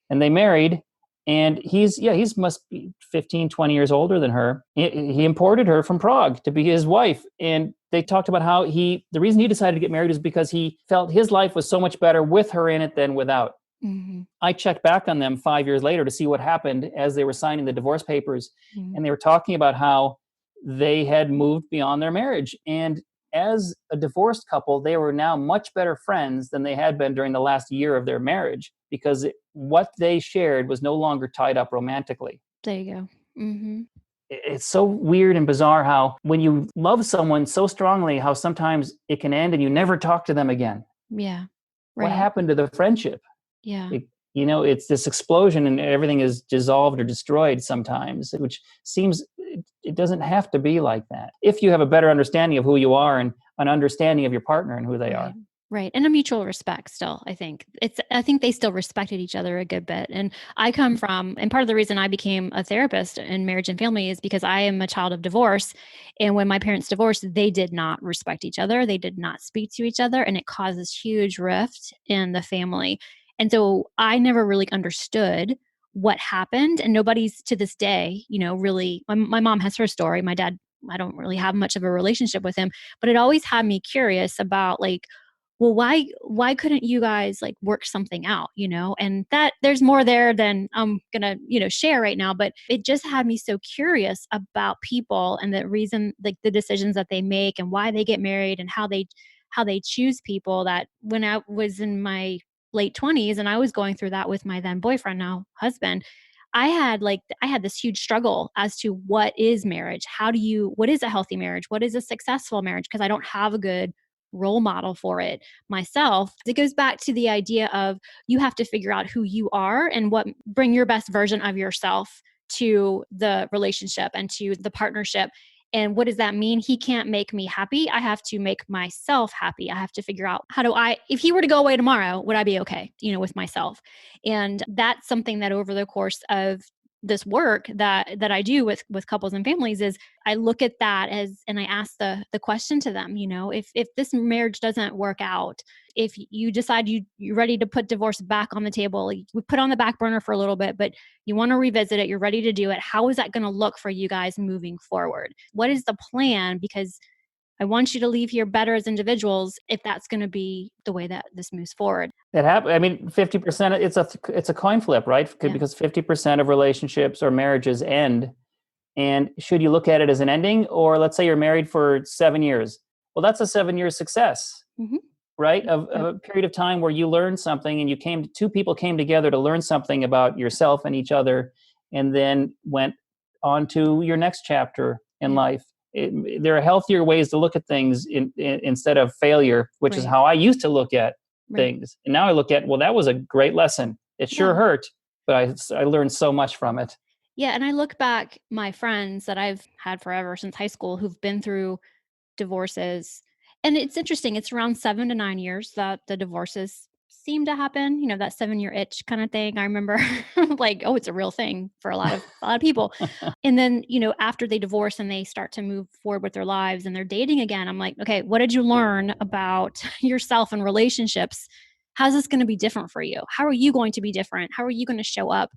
And they married. And he's must be 15, 20 years older than her. He imported her from Prague to be his wife. And they talked about how the reason he decided to get married is because he felt his life was so much better with her in it than without. Mhm. I checked back on them 5 years later to see what happened as they were signing the divorce papers. Mhm. And they were talking about how they had moved beyond their marriage. And as a divorced couple, they were now much better friends than they had been during the last year of their marriage, because what they shared was no longer tied up romantically. There you go. Mhm. It's so weird and bizarre how when you love someone so strongly, how sometimes it can end and you never talk to them again. Yeah. What Right. happened to the friendship? Yeah. It's this explosion and everything is dissolved or destroyed sometimes, which seems it doesn't have to be like that. If you have a better understanding of who you are and an understanding of your partner and who they Right. are. Right. And a mutual respect still, I think they still respected each other a good bit. And and part of the reason I became a therapist in marriage and family is because I am a child of divorce. And when my parents divorced, they did not respect each other. They did not speak to each other. And it causes huge rift in the family. And so I never really understood what happened. And nobody's to this day, really, my mom has her story. My dad, I don't really have much of a relationship with him, but it always had me curious about like, well, why couldn't you guys like work something out, and that there's more there than I'm gonna share right now, but it just had me so curious about people and the reason, like the decisions that they make and why they get married and how they choose people. That when I was in my late 20s and I was going through that with my then boyfriend, now husband, I had this huge struggle as to what is marriage? What is a healthy marriage? What is a successful marriage? Because I don't have a good role model for it myself. It goes back to the idea of you have to figure out who you are and bring your best version of yourself to the relationship and to the partnership. And what does that mean? He can't make me happy. I have to make myself happy. I have to figure out if he were to go away tomorrow, would I be okay, with myself? And that's something that over the course of this work that I do with couples and families is I look at that and I ask the question to them, if this marriage doesn't work out, if you decide you're ready to put divorce back on the table, we put on the back burner for a little bit, but you want to revisit it, you're ready to do it. How is that going to look for you guys moving forward? What is the plan? Because I want you to leave here better as individuals if that's going to be the way that this moves forward. It happens. I mean, 50%, it's a coin flip, right? Yeah. Because 50% of relationships or marriages end. And should you look at it as an ending? Or let's say you're married for 7 years. Well, that's a 7-year success, Mm-hmm. right? Of a period of time where you learned something and two people came together to learn something about yourself and each other, and then went on to your next chapter in life. There are healthier ways to look at things instead of failure, which is how I used to look at things. And now I look at, well, that was a great lesson. It sure hurt, but I learned so much from it. Yeah. And I look back, my friends that I've had forever since high school who've been through divorces. And it's interesting. It's around 7 to 9 years that the divorces seem to happen, that 7-year itch kind of thing. I remember like, oh, it's a real thing for a lot of people. And then, after they divorce and they start to move forward with their lives and they're dating again, I'm like, okay, what did you learn about yourself and relationships? How's this going to be different for you? How are you going to be different? How are you going to show up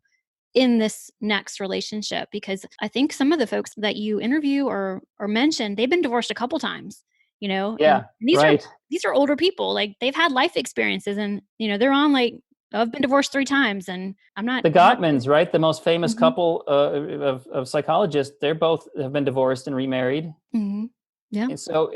in this next relationship? Because I think some of the folks that you interview or mention, they've been divorced a couple times, Yeah, and these are older people, like they've had life experiences and, they're on like, oh, I've been divorced 3 times and I'm not. The Gottmans, right? The most famous Mhm. couple of psychologists, they're both have been divorced and remarried. Mhm. Yeah. And so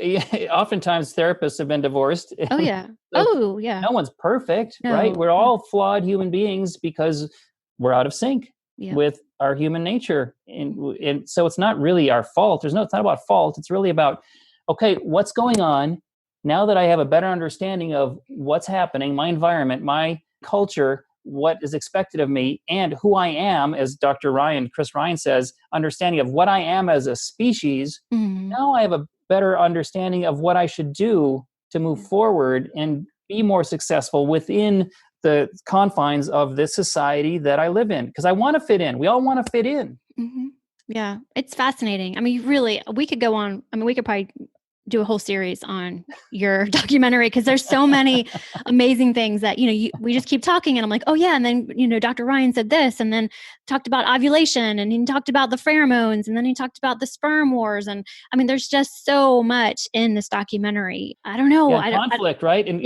oftentimes therapists have been divorced. Oh, yeah. So Oh, yeah. no one's perfect, right? No. We're all flawed human beings because we're out of sync Yeah. with our human nature. And so it's not really our fault. It's not about fault. It's really about, okay, what's going on? Now that I have a better understanding of what's happening, my environment, my culture, what is expected of me, and who I am, as Chris Ryan says, understanding of what I am as a species. Mhm. Now I have a better understanding of what I should do to move forward and be more successful within the confines of this society that I live in. Because I want to fit in. We all want to fit in. Mhm. Yeah, it's fascinating. I mean, really, we could go on. I mean, we could probably do a whole series on your documentary because there's so many amazing things that, we just keep talking and I'm like, oh yeah. And then, Dr. Ryan said this and then talked about ovulation and he talked about the pheromones and then he talked about the sperm wars. And I mean, there's just so much in this documentary. I don't know. Yeah, conflict, right? And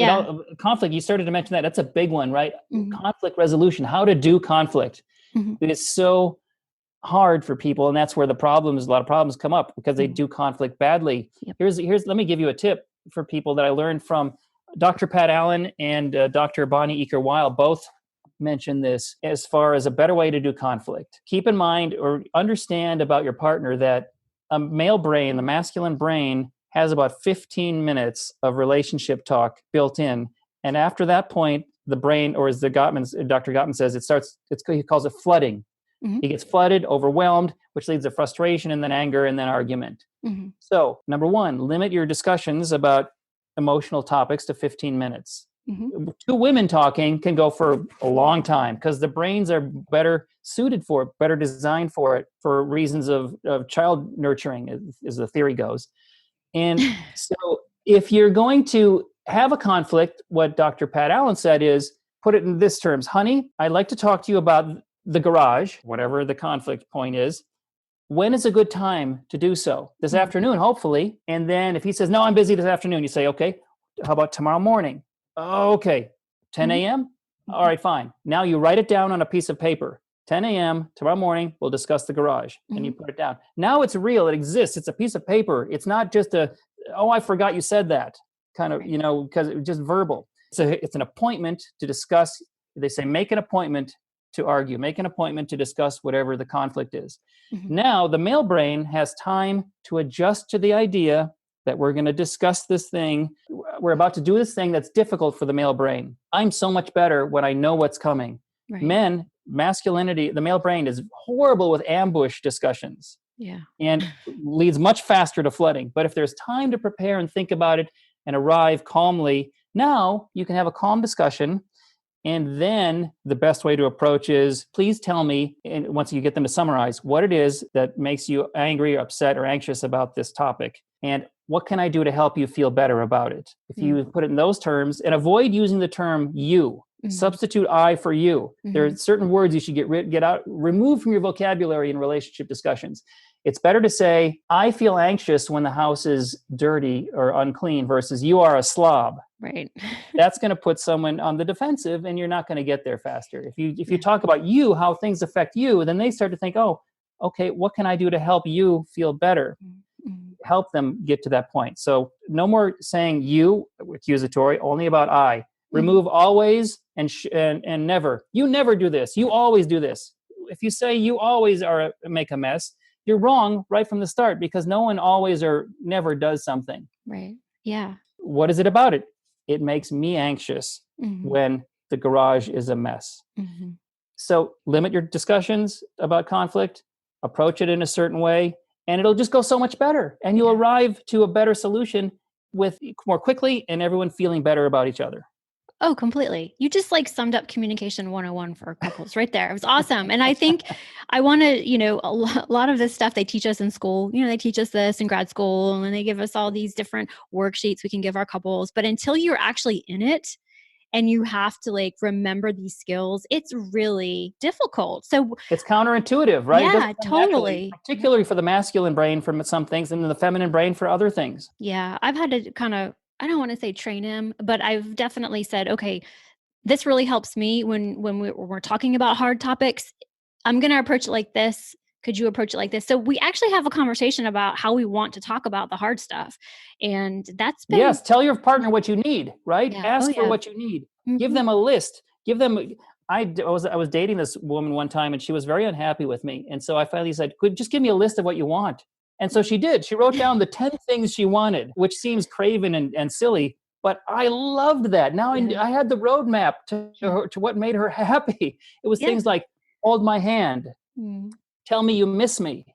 conflict, you started to mention that. That's a big one, right? Mm-hmm. Conflict resolution, how to do conflict. Mm-hmm. It is so hard for people, and that's where a lot of problems come up because they do conflict badly. Yep. Let me give you a tip for people that I learned from Dr. Pat Allen and Dr. Bonnie Eaker-Weil. Both mentioned this as far as a better way to do conflict. Keep in mind or understand about your partner that a male brain, the masculine brain, has about 15 minutes of relationship talk built in, and after that point, the brain, or as Dr. Gottman says, he calls it flooding. Mm-hmm. He gets flooded, overwhelmed, which leads to frustration and then anger and then argument. Mm-hmm. So, number one, limit your discussions about emotional topics to 15 minutes. Mm-hmm. Two women talking can go for a long time because the brains are better suited for it, better designed for it for reasons of child nurturing, as the theory goes. And so if you're going to have a conflict, what Dr. Pat Allen said is, put it in this terms: honey, I'd like to talk to you about the garage, whatever the conflict point is. When is a good time to do so? This afternoon, hopefully. And then if he says, no, I'm busy this afternoon, you say, okay, how about tomorrow morning? Okay, 10 a.m.? All right, fine. Now you write it down on a piece of paper. 10 a.m. tomorrow morning, we'll discuss the garage. And you put it down. Now it's real. It exists. It's a piece of paper. It's not just oh, I forgot you said that kind of, because it was just verbal. It's an appointment to discuss. They say, make an appointment to argue, make an appointment to discuss whatever the conflict is. Now, the male brain has time to adjust to the idea that we're going to discuss this thing. We're about to do this thing that's difficult for the male brain. I'm so much better when I know what's coming. Right. Men, masculinity, the male brain is horrible with ambush discussions. Yeah. And leads much faster to flooding. But if there's time to prepare and think about it and arrive calmly, now you can have a calm discussion. And then the best way to approach is, please tell me, and once you get them to summarize, what it is that makes you angry or upset or anxious about this topic. And what can I do to help you feel better about it? If you put it in those terms, and avoid using the term you, substitute I for you. There are certain words you should get out, removed from your vocabulary in relationship discussions. It's better to say, I feel anxious when the house is dirty or unclean versus you are a slob. Right. That's going to put someone on the defensive and you're not going to get there faster. If you talk about you, how things affect you, then they start to think, oh, okay, what can I do to help you feel better? Help them get to that point. So no more saying you, accusatory, only about I. Remove always and never. You never do this. You always do this. If you say you always make a mess, you're wrong right from the start, because no one always or never does something. Right. Yeah. What is it about it? It makes me anxious when the garage is a mess. So limit your discussions about conflict, approach it in a certain way, and it'll just go so much better. And you'll arrive to a better solution with more quickly and everyone feeling better about each other. Oh, completely. You just summed up communication 101 for couples right there. It was awesome. And I think I want to, a lot of this stuff they teach us in school, they teach us this in grad school, and they give us all these different worksheets we can give our couples. But until you're actually in it and you have to remember these skills, it's really difficult. So it's counterintuitive, right? Yeah, totally. Particularly for the masculine brain for some things and the feminine brain for other things. Yeah. I've had to kind of, I don't want to say train him, but I've definitely said, okay, this really helps me when we're talking about hard topics. I'm going to approach it like this. Could you approach it like this? So we actually have a conversation about how we want to talk about the hard stuff. And that's been... Yes. Tell your partner what you need, right? Yeah. Ask for what you need. Give them a list. Give them... I was dating this woman one time and she was very unhappy with me. And so I finally said, just give me a list of what you want. And so she did. She wrote down the 10 things she wanted, which seems craven and silly, but I loved that. Now I had the roadmap to what made her happy. It was things like, hold my hand, tell me you miss me,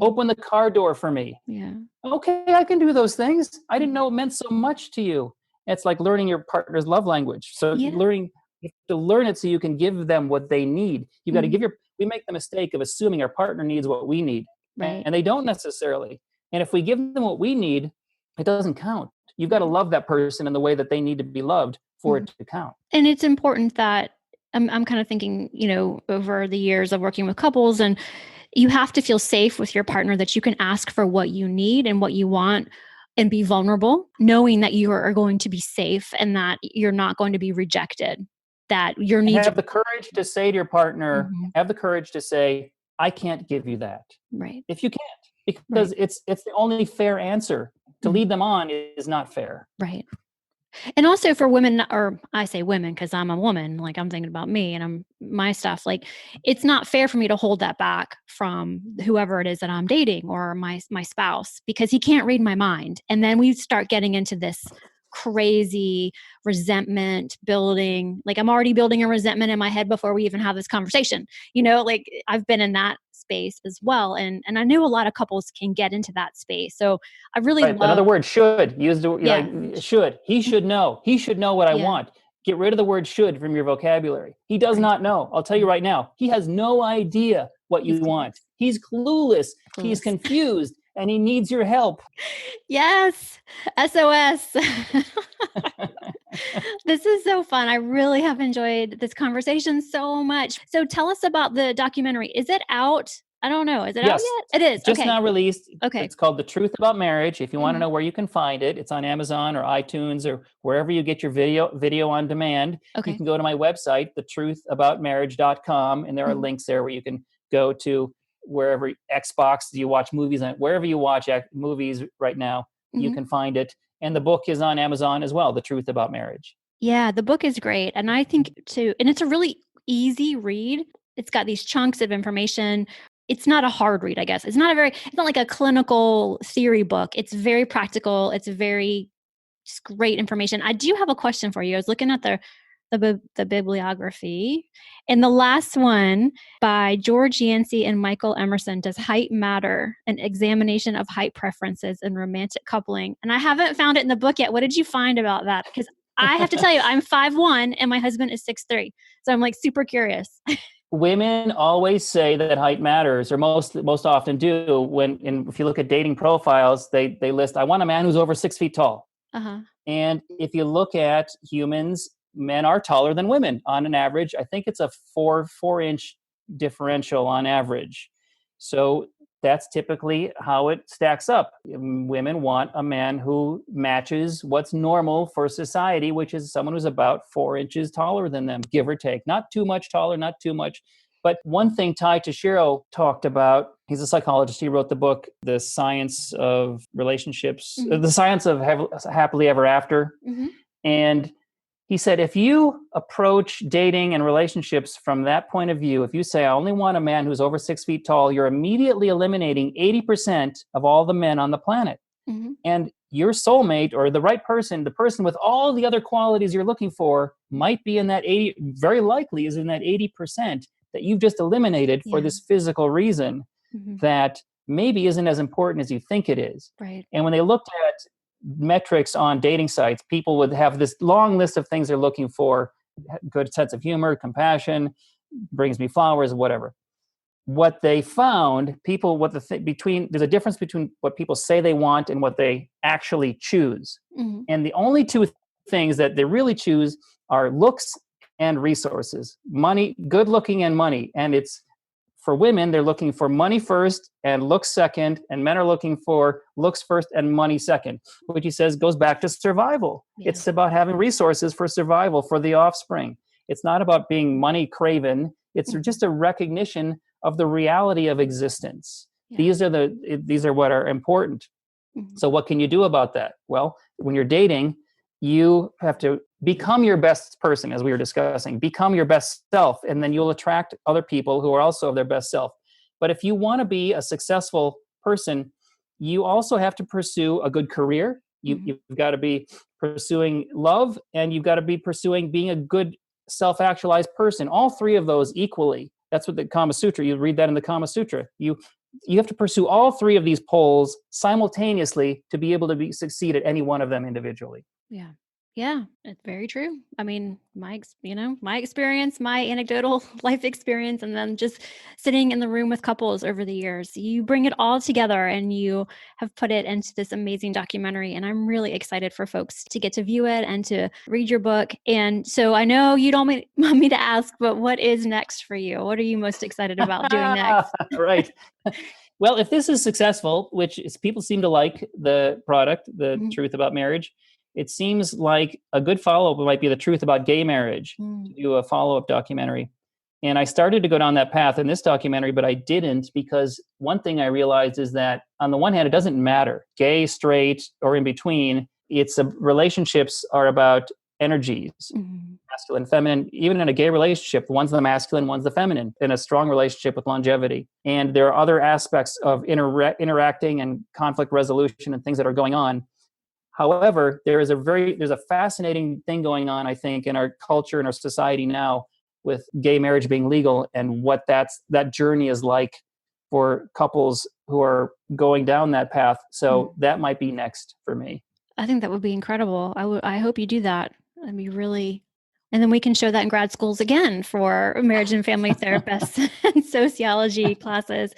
open the car door for me. Yeah. Okay, I can do those things. I didn't know it meant so much to you. It's like learning your partner's love language. So you have to learn it so you can give them what they need. You got to we make the mistake of assuming our partner needs what we need. Right. And they don't necessarily. And if we give them what we need, it doesn't count. You've got to love that person in the way that they need to be loved for it to count. And it's important that I'm kind of thinking, over the years of working with couples, and you have to feel safe with your partner that you can ask for what you need and what you want and be vulnerable, knowing that you are going to be safe and that you're not going to be rejected, that your needs... Have the courage to say to your partner, have the courage to say, I can't give you that. Right. If you can't, because it's the only fair answer. To lead them on is not fair. Right. And also for women, or I say women because I'm a woman, I'm thinking about me and my stuff. It's not fair for me to hold that back from whoever it is that I'm dating or my spouse, because he can't read my mind. And then we start getting into this crazy resentment building. Like I'm already building a resentment in my head before we even have this conversation. Like I've been in that space as well. And I know a lot of couples can get into that space. So I really Right. Another love, word, should. Use the yeah, should. He should know. He should know what I yeah, want. Get rid of the word should from your vocabulary. He does right. not know. I'll tell you Yeah. right now. He has no idea what He's you want. He's clueless. He's clueless. confused, and he needs your help. Yes. SOS. This is so fun. I really have enjoyed this conversation so much. So tell us about the documentary. Is it out? I don't know. Is it out Yes, yet? It is. just Okay. now released. Okay. It's called The Truth About Marriage. If you want to Mhm. know where you can find it, it's on Amazon or iTunes or wherever you get your video on demand. You Okay. can go to my website, thetruthaboutmarriage.com, and there are Mhm. links there where you can go to wherever Xbox you watch movies on, wherever you watch movies right now, you Mhm. can find it. And the book is on Amazon as well, The Truth About Marriage. Yeah, the book is great. And I think too, and it's a really easy read. It's got these chunks of information. It's not a hard read, I guess. It's not like a clinical theory book. It's very practical. It's very just great information. I do have a question for you. I was looking at the bibliography. And the last one by George Yancey and Michael Emerson, Does Height Matter? An examination of height preferences in romantic coupling. And I haven't found it in the book yet. What did you find about that? Because I have to tell you, I'm 5'1" and my husband is 6'3". So I'm like super curious. Women always say that height matters, or most often do. If you look at dating profiles, they list, I want a man who's over 6 feet tall. Uh-huh. And if you look at humans, men are taller than women on an average. I think it's a 4-inch differential on average. So that's typically how it stacks up. Women want a man who matches what's normal for society, which is someone who's about 4 inches taller than them, give or take. Not too much taller, not too much. But one thing Ty Tashiro talked about, he's a psychologist. He wrote the book, The Science of Relationships, Mhm. The Science of Happily Ever After. Mhm. And he said, if you approach dating and relationships from that point of view, if you say, I only want a man who's over 6 feet tall, you're immediately eliminating 80% of all the men on the planet. Mhm. And your soulmate, or the right person, the person with all the other qualities you're looking for, might be in that 80, very likely is in that 80% that you've just eliminated for Yeah. this physical reason Mhm. that maybe isn't as important as you think it is. Right. And when they looked at metrics on dating sites, people would have this long list of things they're looking for: good sense of humor, compassion, brings me flowers, whatever. What they found, there's a difference between what people say they want and what they actually choose. Mhm. And the only two things that they really choose are looks and resources. Money, good looking and money. And it's, for women, they're looking for money first and looks second, and men are looking for looks first and money second, which he says goes back to survival. Yeah. It's about having resources for survival for the offspring. It's not about being money craven. It's just a recognition of the reality of existence. Yeah. These are what are important. Mhm. So what can you do about that? Well, when you're dating, you have to become your best person, as we were discussing. Become your best self, and then you'll attract other people who are also their best self. But if you want to be a successful person, you also have to pursue a good career. You've got to be pursuing love, and you've got to be pursuing being a good self-actualized person. All three of those equally. That's what the Kama Sutra, you read that in the Kama Sutra. You have to pursue all three of these poles simultaneously to be able to succeed at any one of them individually. Yeah. Yeah, it's very true. I mean, my experience, my anecdotal life experience, and then just sitting in the room with couples over the years, you bring it all together and you have put it into this amazing documentary. And I'm really excited for folks to get to view it and to read your book. And so I know you don't want me to ask, but what is next for you? What are you most excited about doing next? Right. Well, if this is successful, which is, people seem to like the product, The Mhm. Truth About Marriage, it seems like a good follow-up might be The Truth About Gay Marriage, to do a follow-up documentary. And I started to go down that path in this documentary, but I didn't, because one thing I realized is that on the one hand, it doesn't matter, gay, straight, or in between. Relationships are about energies. Mhm. Masculine, feminine. Even in a gay relationship, one's the masculine, one's the feminine, in a strong relationship with longevity. And there are other aspects of interacting and conflict resolution and things that are going on. However, there's a fascinating thing going on, I think, in our culture and our society now with gay marriage being legal, and what that journey is like for couples who are going down that path. So that might be next for me. I think that would be incredible. I hope you do that. That'd be really, and then we can show that in grad schools again for marriage and family therapists and sociology classes.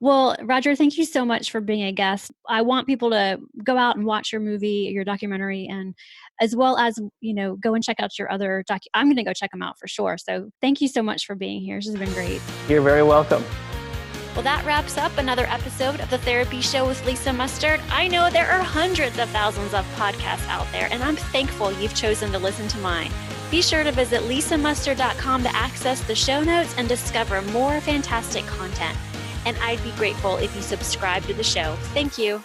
Well, Roger, thank you so much for being a guest. I want people to go out and watch your movie, your documentary, and as well as, go and check out your other I'm going to go check them out for sure. So thank you so much for being here. This has been great. You're very welcome. Well, that wraps up another episode of The Therapy Show with Lisa Mustard. I know there are hundreds of thousands of podcasts out there, and I'm thankful you've chosen to listen to mine. Be sure to visit lisamustard.com to access the show notes and discover more fantastic content. And I'd be grateful if you subscribe to the show. Thank you.